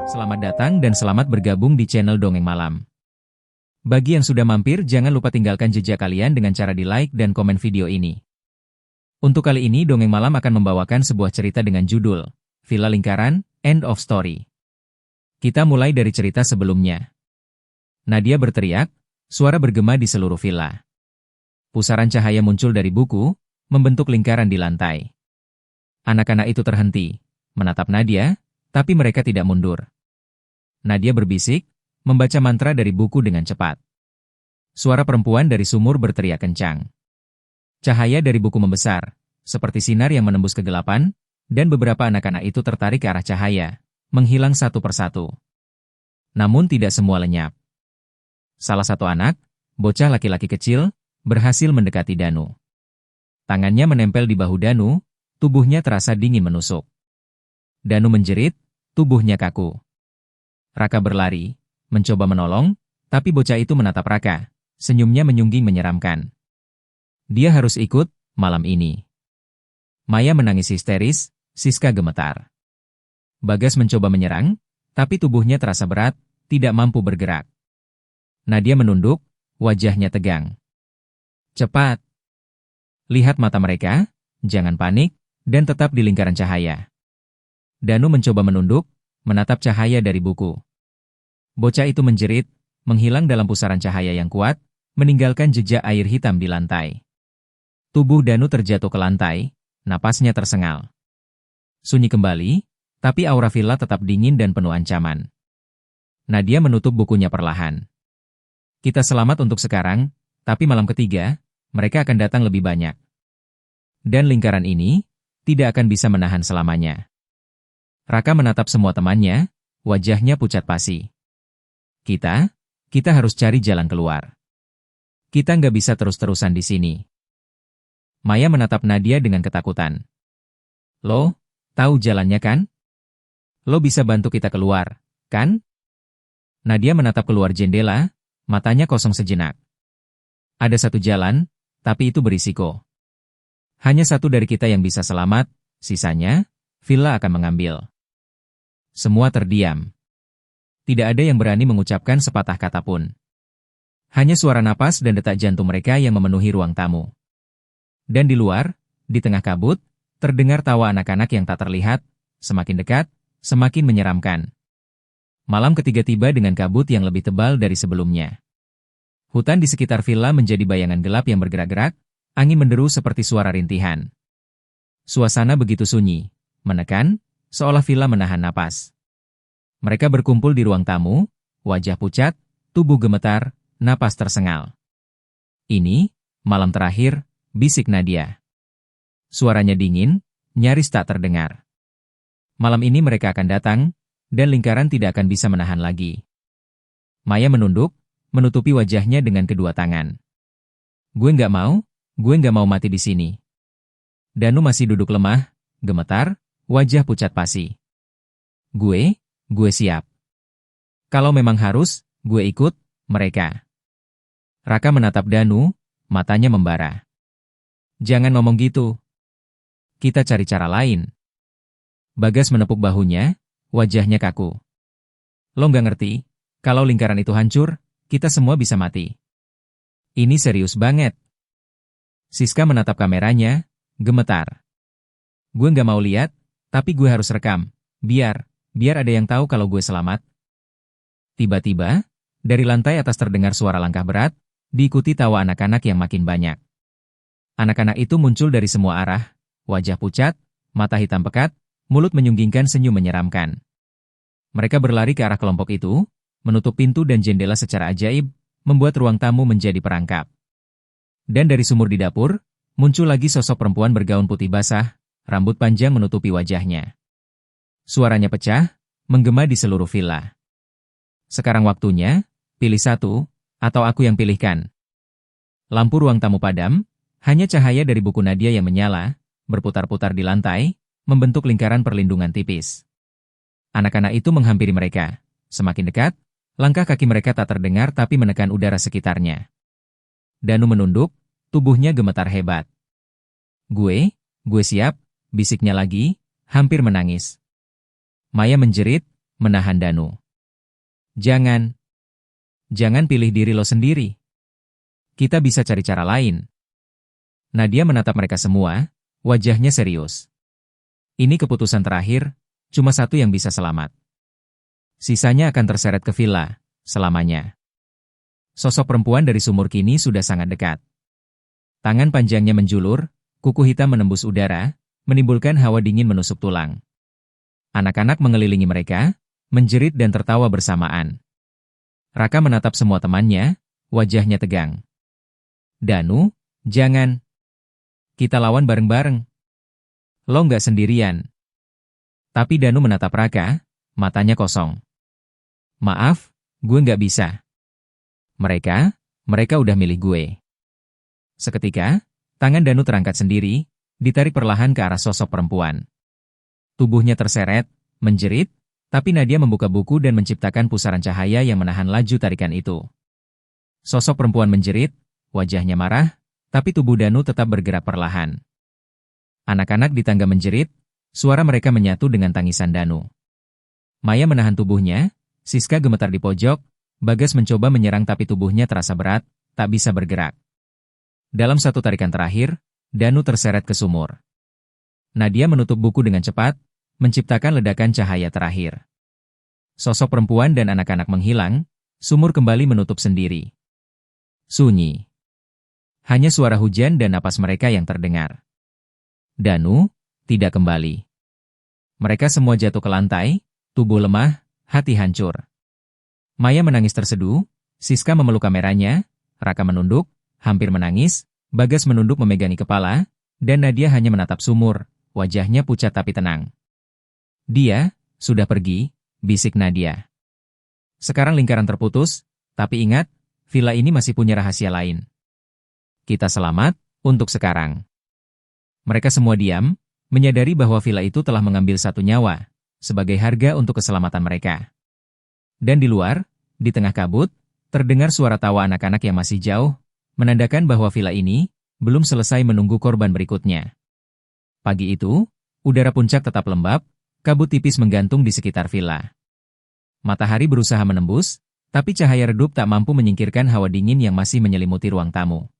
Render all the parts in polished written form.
Selamat datang dan selamat bergabung di channel Dongeng Malam. Bagi yang sudah mampir, jangan lupa tinggalkan jejak kalian dengan cara di-like dan komen video ini. Untuk kali ini, Dongeng Malam akan membawakan sebuah cerita dengan judul Villa Lingkaran, End of Story. Kita mulai dari cerita sebelumnya. Nadia berteriak, suara bergema di seluruh villa. Pusaran cahaya muncul dari buku, membentuk lingkaran di lantai. Anak-anak itu terhenti, menatap Nadia, tapi mereka tidak mundur. Nadia berbisik, membaca mantra dari buku dengan cepat. Suara perempuan dari sumur berteriak kencang. Cahaya dari buku membesar, seperti sinar yang menembus kegelapan, dan beberapa anak-anak itu tertarik ke arah cahaya, menghilang satu persatu. Namun tidak semua lenyap. Salah satu anak, bocah laki-laki kecil, berhasil mendekati Danu. Tangannya menempel di bahu Danu, tubuhnya terasa dingin menusuk. Danu menjerit, tubuhnya kaku. Raka berlari, mencoba menolong, tapi bocah itu menatap Raka, senyumnya menyungging menyeramkan. Dia harus ikut, malam ini. Maya menangis histeris, Siska gemetar. Bagas mencoba menyerang, tapi tubuhnya terasa berat, tidak mampu bergerak. Nadia menunduk, wajahnya tegang. Cepat! Lihat mata mereka, jangan panik, dan tetap di lingkaran cahaya. Danu mencoba menunduk, menatap cahaya dari buku. Bocah itu menjerit, menghilang dalam pusaran cahaya yang kuat, meninggalkan jejak air hitam di lantai. Tubuh Danu terjatuh ke lantai, napasnya tersengal. Sunyi kembali, tapi aura villa tetap dingin dan penuh ancaman. Nadia menutup bukunya perlahan. Kita selamat untuk sekarang, tapi malam ketiga, mereka akan datang lebih banyak. Dan lingkaran ini tidak akan bisa menahan selamanya. Raka menatap semua temannya, wajahnya pucat pasi. Kita harus cari jalan keluar. Kita nggak bisa terus-terusan di sini. Maya menatap Nadia dengan ketakutan. Lo, tahu jalannya kan? Lo bisa bantu kita keluar, kan? Nadia menatap keluar jendela, matanya kosong sejenak. Ada satu jalan, tapi itu berisiko. Hanya satu dari kita yang bisa selamat, sisanya, villa akan mengambil. Semua terdiam. Tidak ada yang berani mengucapkan sepatah kata pun. Hanya suara napas dan detak jantung mereka yang memenuhi ruang tamu. Dan di luar, di tengah kabut, terdengar tawa anak-anak yang tak terlihat, semakin dekat, semakin menyeramkan. Malam ketiga tiba dengan kabut yang lebih tebal dari sebelumnya. Hutan di sekitar villa menjadi bayangan gelap yang bergerak-gerak, angin menderu seperti suara rintihan. Suasana begitu sunyi, menekan, seolah villa menahan napas. Mereka berkumpul di ruang tamu, wajah pucat, tubuh gemetar, napas tersengal. Ini, malam terakhir, bisik Nadia. Suaranya dingin, nyaris tak terdengar. Malam ini mereka akan datang, dan lingkaran tidak akan bisa menahan lagi. Maya menunduk, menutupi wajahnya dengan kedua tangan. Gue nggak mau mati di sini. Danu masih duduk lemah, gemetar, wajah pucat pasi. Gue siap. Kalau memang harus, gue ikut, mereka. Raka menatap Danu, matanya membara. Jangan ngomong gitu. Kita cari cara lain. Bagas menepuk bahunya, wajahnya kaku. Lo nggak ngerti, kalau lingkaran itu hancur, kita semua bisa mati. Ini serius banget. Siska menatap kameranya, gemetar. Gue nggak mau lihat, tapi gue harus rekam, biar ada yang tahu kalau gue selamat. Tiba-tiba, dari lantai atas terdengar suara langkah berat, diikuti tawa anak-anak yang makin banyak. Anak-anak itu muncul dari semua arah, wajah pucat, mata hitam pekat, mulut menyunggingkan senyum menyeramkan. Mereka berlari ke arah kelompok itu, menutup pintu dan jendela secara ajaib, membuat ruang tamu menjadi perangkap. Dan dari sumur di dapur, muncul lagi sosok perempuan bergaun putih basah, rambut panjang menutupi wajahnya. Suaranya pecah, menggema di seluruh villa. Sekarang waktunya, pilih satu, atau aku yang pilihkan. Lampu ruang tamu padam, hanya cahaya dari buku Nadia yang menyala, berputar-putar di lantai, membentuk lingkaran perlindungan tipis. Anak-anak itu menghampiri mereka. Semakin dekat, langkah kaki mereka tak terdengar tapi menekan udara sekitarnya. Danu menunduk, tubuhnya gemetar hebat. Gue siap, bisiknya lagi, hampir menangis. Maya menjerit, menahan Danu. Jangan. Jangan pilih diri lo sendiri. Kita bisa cari cara lain. Nadia menatap mereka semua, wajahnya serius. Ini keputusan terakhir, cuma satu yang bisa selamat. Sisanya akan terseret ke villa, selamanya. Sosok perempuan dari sumur kini sudah sangat dekat. Tangan panjangnya menjulur, kuku hitam menembus udara, menimbulkan hawa dingin menusuk tulang. Anak-anak mengelilingi mereka, menjerit dan tertawa bersamaan. Raka menatap semua temannya, wajahnya tegang. Danu, jangan. Kita lawan bareng-bareng. Lo nggak sendirian. Tapi Danu menatap Raka, matanya kosong. Maaf, gue nggak bisa. Mereka udah milih gue. Seketika, tangan Danu terangkat sendiri, ditarik perlahan ke arah sosok perempuan. Tubuhnya terseret, menjerit, tapi Nadia membuka buku dan menciptakan pusaran cahaya yang menahan laju tarikan itu. Sosok perempuan menjerit, wajahnya marah, tapi tubuh Danu tetap bergerak perlahan. Anak-anak di tangga menjerit, suara mereka menyatu dengan tangisan Danu. Maya menahan tubuhnya, Siska gemetar di pojok, Bagas mencoba menyerang tapi tubuhnya terasa berat, tak bisa bergerak. Dalam satu tarikan terakhir, Danu terseret ke sumur. Nadia menutup buku dengan cepat, menciptakan ledakan cahaya terakhir. Sosok perempuan dan anak-anak menghilang, sumur kembali menutup sendiri. Sunyi. Hanya suara hujan dan napas mereka yang terdengar. Danu, tidak kembali. Mereka semua jatuh ke lantai, tubuh lemah, hati hancur. Maya menangis terseduh, Siska memeluk kameranya, Raka menunduk, hampir menangis, Bagas menunduk memegangi kepala, dan Nadia hanya menatap sumur, wajahnya pucat tapi tenang. Dia, sudah pergi, bisik Nadia. Sekarang lingkaran terputus, tapi ingat, villa ini masih punya rahasia lain. Kita selamat, untuk sekarang. Mereka semua diam, menyadari bahwa villa itu telah mengambil satu nyawa, sebagai harga untuk keselamatan mereka. Dan di luar, di tengah kabut, terdengar suara tawa anak-anak yang masih jauh, menandakan bahwa villa ini belum selesai menunggu korban berikutnya. Pagi itu, udara puncak tetap lembab, kabut tipis menggantung di sekitar villa. Matahari berusaha menembus, tapi cahaya redup tak mampu menyingkirkan hawa dingin yang masih menyelimuti ruang tamu.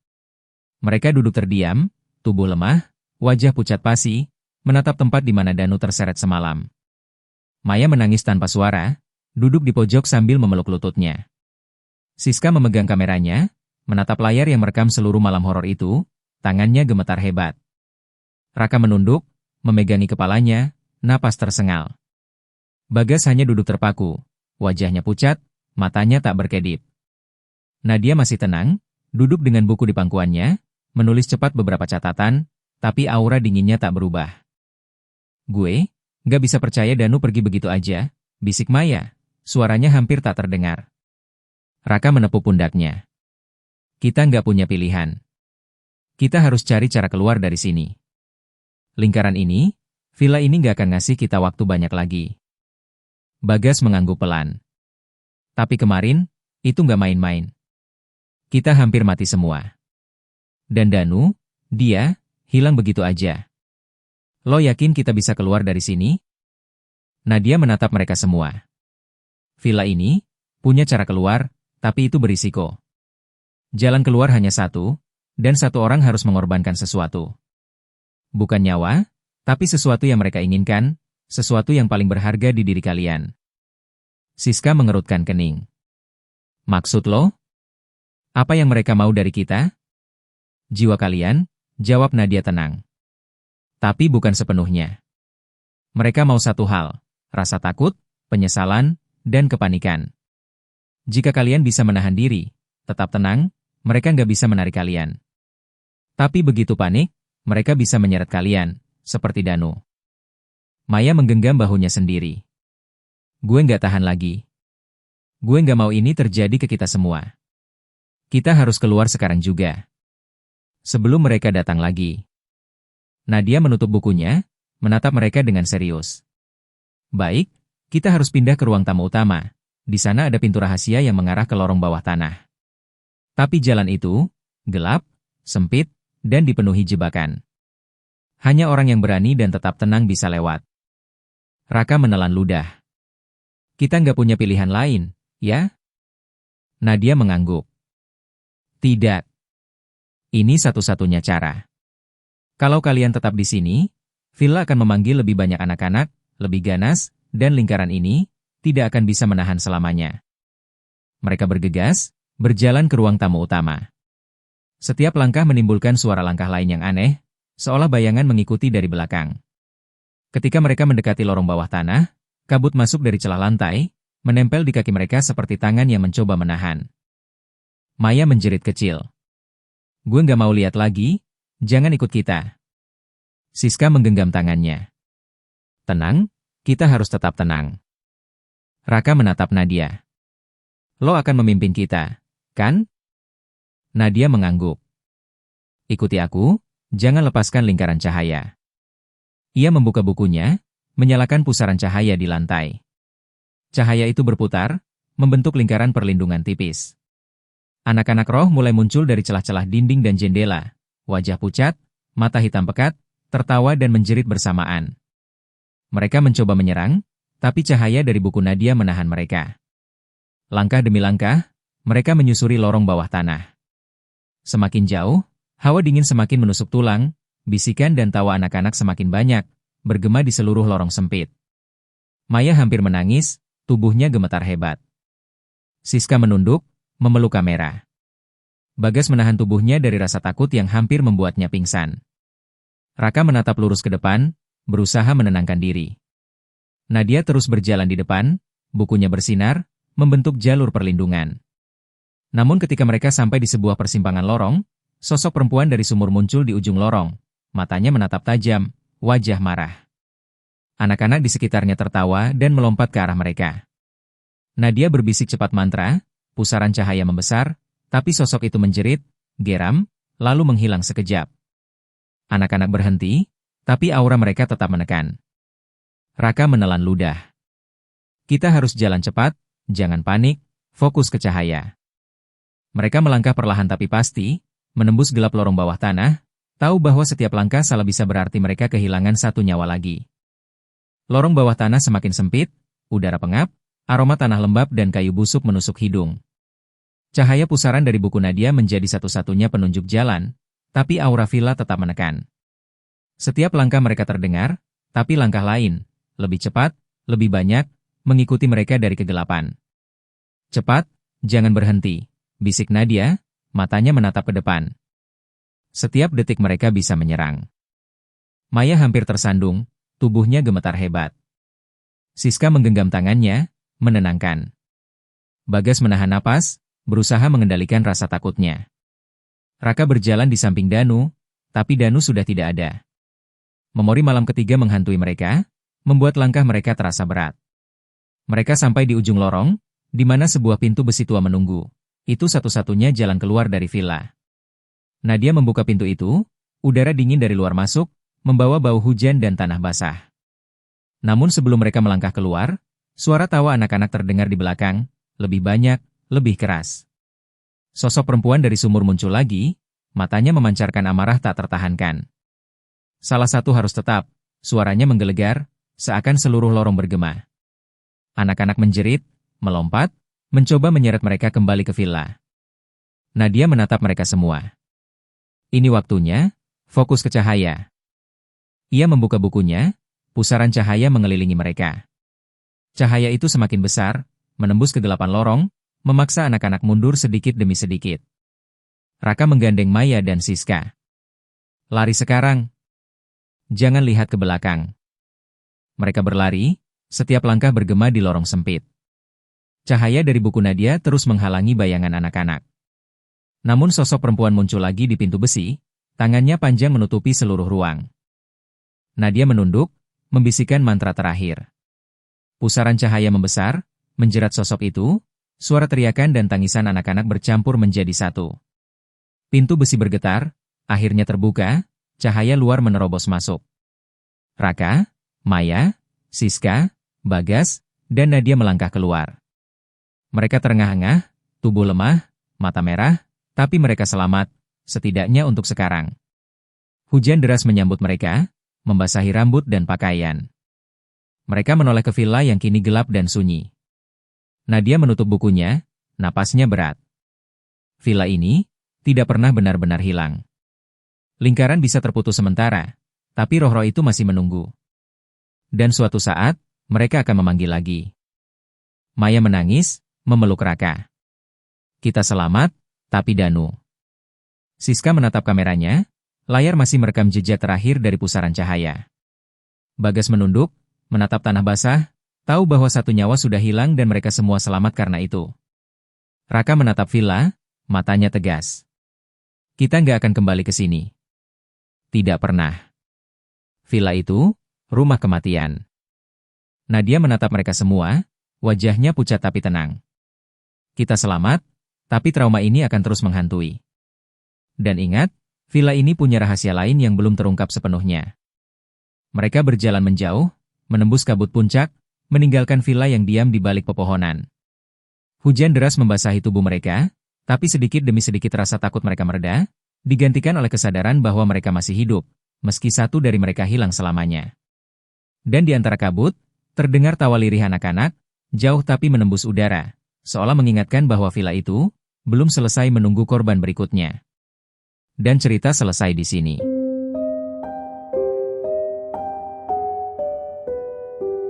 Mereka duduk terdiam, tubuh lemah, wajah pucat pasi, menatap tempat di mana Danu terseret semalam. Maya menangis tanpa suara, duduk di pojok sambil memeluk lututnya. Siska memegang kameranya, menatap layar yang merekam seluruh malam horor itu, tangannya gemetar hebat. Raka menunduk, memegangi kepalanya, napas tersengal. Bagas hanya duduk terpaku, wajahnya pucat, matanya tak berkedip. Nadia masih tenang, duduk dengan buku di pangkuannya, menulis cepat beberapa catatan, tapi aura dinginnya tak berubah. Gue, gak bisa percaya Danu pergi begitu aja, bisik Maya, suaranya hampir tak terdengar. Raka menepuk pundaknya. Kita nggak punya pilihan. Kita harus cari cara keluar dari sini. Lingkaran ini, villa ini nggak akan ngasih kita waktu banyak lagi. Bagas mengangguk pelan. Tapi kemarin, itu nggak main-main. Kita hampir mati semua. Dan Danu, dia, hilang begitu aja. Lo yakin kita bisa keluar dari sini? Nadia menatap mereka semua. Villa ini, punya cara keluar, tapi itu berisiko. Jalan keluar hanya satu, dan satu orang harus mengorbankan sesuatu. Bukan nyawa, tapi sesuatu yang mereka inginkan, sesuatu yang paling berharga di diri kalian. Siska mengerutkan kening. Maksud lo? Apa yang mereka mau dari kita? Jiwa kalian, jawab Nadia tenang. Tapi bukan sepenuhnya. Mereka mau satu hal, rasa takut, penyesalan, dan kepanikan. Jika kalian bisa menahan diri, tetap tenang, mereka nggak bisa menarik kalian. Tapi begitu panik, mereka bisa menyeret kalian, seperti Danu. Maya menggenggam bahunya sendiri. Gue nggak tahan lagi. Gue nggak mau ini terjadi ke kita semua. Kita harus keluar sekarang juga. Sebelum mereka datang lagi. Nadia menutup bukunya, menatap mereka dengan serius. Baik, kita harus pindah ke ruang tamu utama. Di sana ada pintu rahasia yang mengarah ke lorong bawah tanah. Tapi jalan itu, gelap, sempit, dan dipenuhi jebakan. Hanya orang yang berani dan tetap tenang bisa lewat. Raka menelan ludah. Kita nggak punya pilihan lain, ya? Nadia mengangguk. Tidak. Ini satu-satunya cara. Kalau kalian tetap di sini, villa akan memanggil lebih banyak anak-anak, lebih ganas, dan lingkaran ini tidak akan bisa menahan selamanya. Mereka bergegas, berjalan ke ruang tamu utama. Setiap langkah menimbulkan suara langkah lain yang aneh, seolah bayangan mengikuti dari belakang. Ketika mereka mendekati lorong bawah tanah, kabut masuk dari celah lantai, menempel di kaki mereka seperti tangan yang mencoba menahan. Maya menjerit kecil. Gue nggak mau lihat lagi, jangan ikut kita. Siska menggenggam tangannya. Tenang, kita harus tetap tenang. Raka menatap Nadia. Lo akan memimpin kita, kan? Nadia mengangguk. Ikuti aku, jangan lepaskan lingkaran cahaya. Ia membuka bukunya, menyalakan pusaran cahaya di lantai. Cahaya itu berputar, membentuk lingkaran perlindungan tipis. Anak-anak roh mulai muncul dari celah-celah dinding dan jendela, wajah pucat, mata hitam pekat, tertawa dan menjerit bersamaan. Mereka mencoba menyerang, tapi cahaya dari buku Nadia menahan mereka. Langkah demi langkah, mereka menyusuri lorong bawah tanah. Semakin jauh, hawa dingin semakin menusuk tulang, bisikan dan tawa anak-anak semakin banyak, bergema di seluruh lorong sempit. Maya hampir menangis, tubuhnya gemetar hebat. Siska menunduk, memeluk kamera. Bagas menahan tubuhnya dari rasa takut yang hampir membuatnya pingsan. Raka menatap lurus ke depan, berusaha menenangkan diri. Nadia terus berjalan di depan, bukunya bersinar, membentuk jalur perlindungan. Namun ketika mereka sampai di sebuah persimpangan lorong, sosok perempuan dari sumur muncul di ujung lorong, matanya menatap tajam, wajah marah. Anak-anak di sekitarnya tertawa dan melompat ke arah mereka. Nadia berbisik cepat mantra, pusaran cahaya membesar, tapi sosok itu menjerit, geram, lalu menghilang sekejap. Anak-anak berhenti, tapi aura mereka tetap menekan. Raka menelan ludah. Kita harus jalan cepat, jangan panik, fokus ke cahaya. Mereka melangkah perlahan tapi pasti, menembus gelap lorong bawah tanah, tahu bahwa setiap langkah salah bisa berarti mereka kehilangan satu nyawa lagi. Lorong bawah tanah semakin sempit, udara pengap, aroma tanah lembab dan kayu busuk menusuk hidung. Cahaya pusaran dari buku Nadia menjadi satu-satunya penunjuk jalan, tapi aura villa tetap menekan. Setiap langkah mereka terdengar, tapi langkah lain, lebih cepat, lebih banyak, mengikuti mereka dari kegelapan. Cepat, jangan berhenti, bisik Nadia, matanya menatap ke depan. Setiap detik mereka bisa menyerang. Maya hampir tersandung, tubuhnya gemetar hebat. Siska menggenggam tangannya, menenangkan. Bagas menahan napas, berusaha mengendalikan rasa takutnya. Raka berjalan di samping Danu, tapi Danu sudah tidak ada. Memori malam ketiga menghantui mereka, membuat langkah mereka terasa berat. Mereka sampai di ujung lorong, di mana sebuah pintu besi tua menunggu. Itu satu-satunya jalan keluar dari villa. Nadia membuka pintu itu, udara dingin dari luar masuk, membawa bau hujan dan tanah basah. Namun sebelum mereka melangkah keluar, suara tawa anak-anak terdengar di belakang, lebih banyak, lebih keras. Sosok perempuan dari sumur muncul lagi, matanya memancarkan amarah tak tertahankan. Salah satu harus tetap, suaranya menggelegar, seakan seluruh lorong bergema. Anak-anak menjerit, melompat, mencoba menyeret mereka kembali ke villa. Nadia menatap mereka semua. Ini waktunya, fokus ke cahaya. Ia membuka bukunya, pusaran cahaya mengelilingi mereka. Cahaya itu semakin besar, menembus kegelapan lorong, memaksa anak-anak mundur sedikit demi sedikit. Raka menggandeng Maya dan Siska. Lari sekarang. Jangan lihat ke belakang. Mereka berlari, setiap langkah bergema di lorong sempit. Cahaya dari buku Nadia terus menghalangi bayangan anak-anak. Namun sosok perempuan muncul lagi di pintu besi, tangannya panjang menutupi seluruh ruang. Nadia menunduk, membisikkan mantra terakhir. Pusaran cahaya membesar, menjerat sosok itu, suara teriakan dan tangisan anak-anak bercampur menjadi satu. Pintu besi bergetar, akhirnya terbuka, cahaya luar menerobos masuk. Raka, Maya, Siska, Bagas, dan Nadia melangkah keluar. Mereka terengah-engah, tubuh lemah, mata merah, tapi mereka selamat, setidaknya untuk sekarang. Hujan deras menyambut mereka, membasahi rambut dan pakaian. Mereka menoleh ke villa yang kini gelap dan sunyi. Nadia menutup bukunya, napasnya berat. Villa ini tidak pernah benar-benar hilang. Lingkaran bisa terputus sementara, tapi roh-roh itu masih menunggu. Dan suatu saat, mereka akan memanggil lagi. Maya menangis, memeluk Raka. Kita selamat, tapi Danu. Siska menatap kameranya, layar masih merekam jejak terakhir dari pusaran cahaya. Bagas menunduk, menatap tanah basah, tahu bahwa satu nyawa sudah hilang dan mereka semua selamat karena itu. Raka menatap Villa, matanya tegas. Kita nggak akan kembali ke sini. Tidak pernah. Villa itu, rumah kematian. Nadia menatap mereka semua, wajahnya pucat tapi tenang. Kita selamat, tapi trauma ini akan terus menghantui. Dan ingat, villa ini punya rahasia lain yang belum terungkap sepenuhnya. Mereka berjalan menjauh, menembus kabut puncak, meninggalkan villa yang diam di balik pepohonan. Hujan deras membasahi tubuh mereka, tapi sedikit demi sedikit rasa takut mereka mereda, digantikan oleh kesadaran bahwa mereka masih hidup, meski satu dari mereka hilang selamanya. Dan di antara kabut, terdengar tawa lirih anak-anak, jauh tapi menembus udara, seolah mengingatkan bahwa villa itu belum selesai menunggu korban berikutnya. Dan cerita selesai di sini.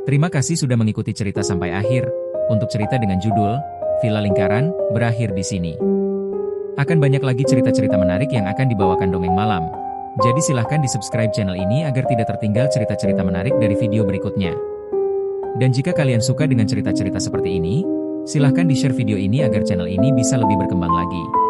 Terima kasih sudah mengikuti cerita sampai akhir. Untuk cerita dengan judul Villa Lingkaran berakhir di sini. Akan banyak lagi cerita-cerita menarik yang akan dibawakan Dongeng Malam. Jadi silahkan di-subscribe channel ini agar tidak tertinggal cerita-cerita menarik dari video berikutnya. Dan jika kalian suka dengan cerita-cerita seperti ini, silahkan di-share video ini agar channel ini bisa lebih berkembang lagi.